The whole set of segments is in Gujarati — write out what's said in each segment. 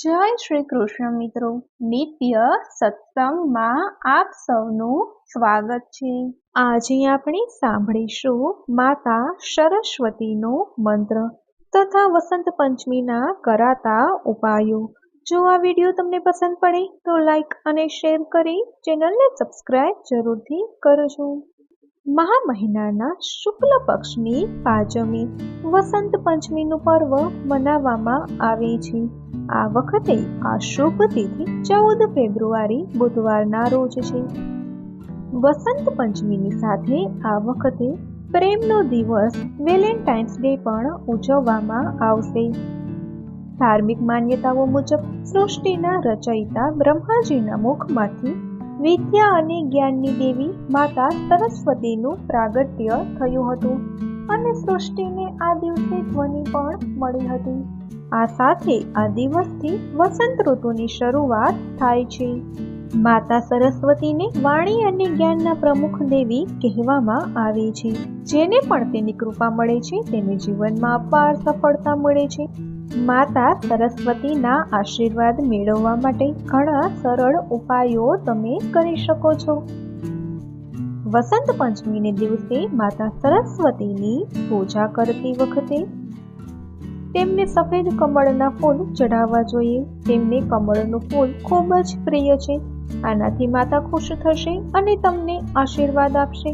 જય શ્રી કૃષ્ણ મિત્રો, નિત્ય સત્સંગમાં આપ સૌનું સ્વાગત છે। આજે આપણે સાંભળીશું માતા સરસ્વતીનો મંત્ર તથા વસંત પંચમીના કરાતા ઉપાયો। જો આ વિડીયો તમને પસંદ પડે તો લાઈક અને શેર કરી ચેનલને સબસ્ક્રાઇબ જરૂરથી કરજો। મહા મહિનાના શુક્લ પક્ષની પાંચમી વસંત પંચમીનું પર્વ મનાવવામાં આવે છે। આ વખતે આ શુભ તિથિ 14 ફેબ્રુઆરી બુધવારના રોજ છે। વસંત પંચમીની સાથે આ વખતે પ્રેમનો દિવસ વેલેન્ટાઇન્સ ડે પણ ઉજવવામાં આવશે। ધાર્મિક માન્યતાઓ મુજબ સૃષ્ટિના રચયિતા બ્રહ્માજીના મુખમાંથી વિદ્યા અને જ્ઞાનની દેવી માતા સરસ્વતીનું પ્રાગટ્ય થયું હતું અને સૃષ્ટિને આ દિવસે ધ્વનિ પણ મળી હતી। આ સાથે આ દિવસથી વસંત ઋતુની શરૂઆત થાય છે। માતા સરસ્વતીને વાણી અને જ્ઞાનના પ્રમુખ દેવી કહેવામાં આવે છે। જેને પણ તેની કૃપા મળે છે તેને જીવનમાં અપાર સફળતા મળે છે। માતા સરસ્વતીના આશીર્વાદ મેળવવા માટે ઘણા સરળ ઉપાયો તમે કરી શકો છો। વસંત પંચમીને દિવસે માતા સરસ્વતીની પૂજા કરતી વખતે તેમને સફેદ કમળના ફૂલ ચઢાવવા જોઈએ। તેમને કમળનું ફૂલ ખૂબ જ પ્રિય છે। આનાથી માતા ખુશ થશે અને તમને આશીર્વાદ આપશે।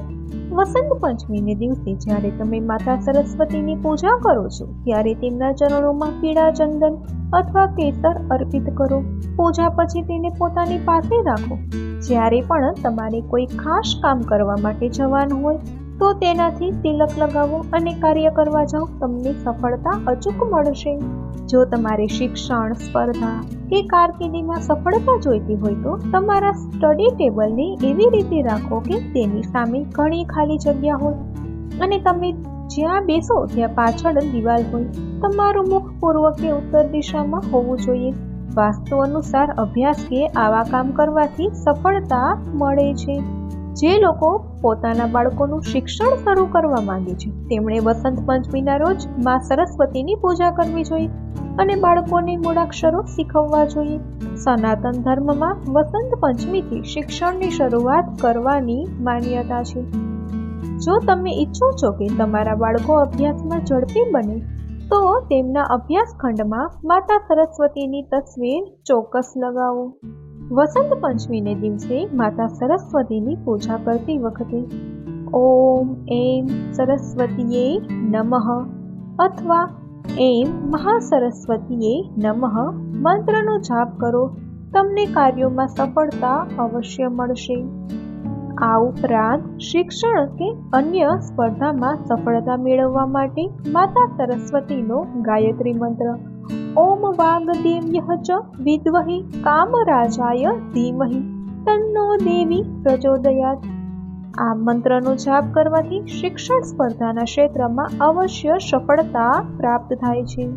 વસંત પંચમીને દિવસે જ્યારે તમે માતા સરસ્વતીની પૂજા કરો છો ત્યારે તેમના ચરણોમાં પીળા ચંદન અથવા કેસર અર્પિત કરો। પૂજા પછી તેને પોતાની પાસે રાખો। જ્યારે પણ તમારે કોઈ ખાસ કામ કરવા માટે જવાનું હોય તો તેનાથી તિલક લગાવો અને કાર્ય કરવા જાઓ, તમને સફળતા અચૂક મળશે। જો તમારે શિક્ષણ, સ્પર્ધા કે કારકિર્દીમાં સફળતા જોઈતી હોય તો તમારા સ્ટડી ટેબલને એવી રીતે રાખો કે તેની સામે ઘણી ખાલી જગ્યા હોય અને તમે જ્યાં બેસો ત્યાં પાછળ દિવાલ હોય। તમારું મુખ પૂર્વ કે ઉત્તર દિશામાં હોવું જોઈએ। વાસ્તુ અનુસાર અભ્યાસ કે આવા કામ કરવાથી સફળતા મળે છે। જે લોકો પોતાના બાળકોનું શિક્ષણ શરૂ કરવા માંગે છે તેમણે વસંત પંચમીના રોજ મા સરસ્વતીની પૂજા કરવી જોઈએ અને બાળકોને મૂળાક્ષરો શીખવવા જોઈએ। સનાતન ધર્મમાં વસંત પંચમીથી શિક્ષણની શરૂઆત કરવાની માન્યતા છે। જો તમે ઈચ્છો છો કે તમારા બાળકો અભ્યાસમાં ઝડપી બને તો તેમના અભ્યાસ ખંડમાં માતા સરસ્વતીની તસવીર ચોક્કસ લગાવો। વસંત પંચમીને દિવસે માતા સરસ્વતીની પૂજા કરતી વખતે ઓમ એમ સરસ્વતીએ નમઃ અથવા એમ મહાસરસ્વતીએ નમઃ મંત્રનો જાપ કરો। તમને કાર્યોમાં સફળતા અવશ્ય મળશે। આ ઉપરાંત શિક્ષણ કે અન્ય સ્પર્ધામાં સફળતા મેળવવા માટે માતા સરસ્વતીનો ગાયત્રી મંત્ર ઓમ વાગદેવ્યઃ ચ વિદ્મહે કામરાજાય ધીમહિ તન્નો દેવી પ્રચોદયાત। આ મંત્રનો જાપ કરવાથી શિક્ષણ સ્પર્ધાના ક્ષેત્રમાં અવશ્ય સફળતા પ્રાપ્ત થાય છે।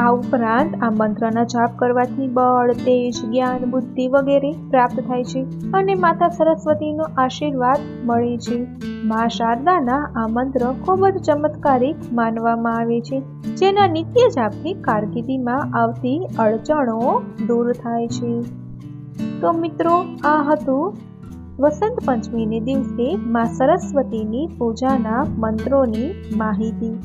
આ ઉપરાંત આ મંત્રના જાપ કરવાથી બળ, તેજ, જ્ઞાન, બુદ્ધિ વગેરે પ્રાપ્ત થાય છે અને માતા સરસ્વતીનો આશીર્વાદ મળે છે। મા શારદાના આ મંત્ર ખૂબ જ ચમત્કારિક માનવામાં આવે છે, જેના નિત્ય જાપથી કારકિર્દીમાં આવતી અડચણો દૂર થાય છે। તો મિત્રો, આ હતું વસંત પંચમીને દિવસે મા સરસ્વતીની પૂજાના મંત્રોની માહિતી।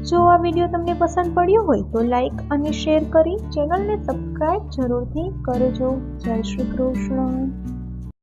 જો આ વિડીયો તમને પસંદ પડ્યો હોય તો લાઈક અને શેર કરી ચેનલને સબસ્ક્રાઇબ જરૂરથી કરજો। જય શ્રી કૃષ્ણ।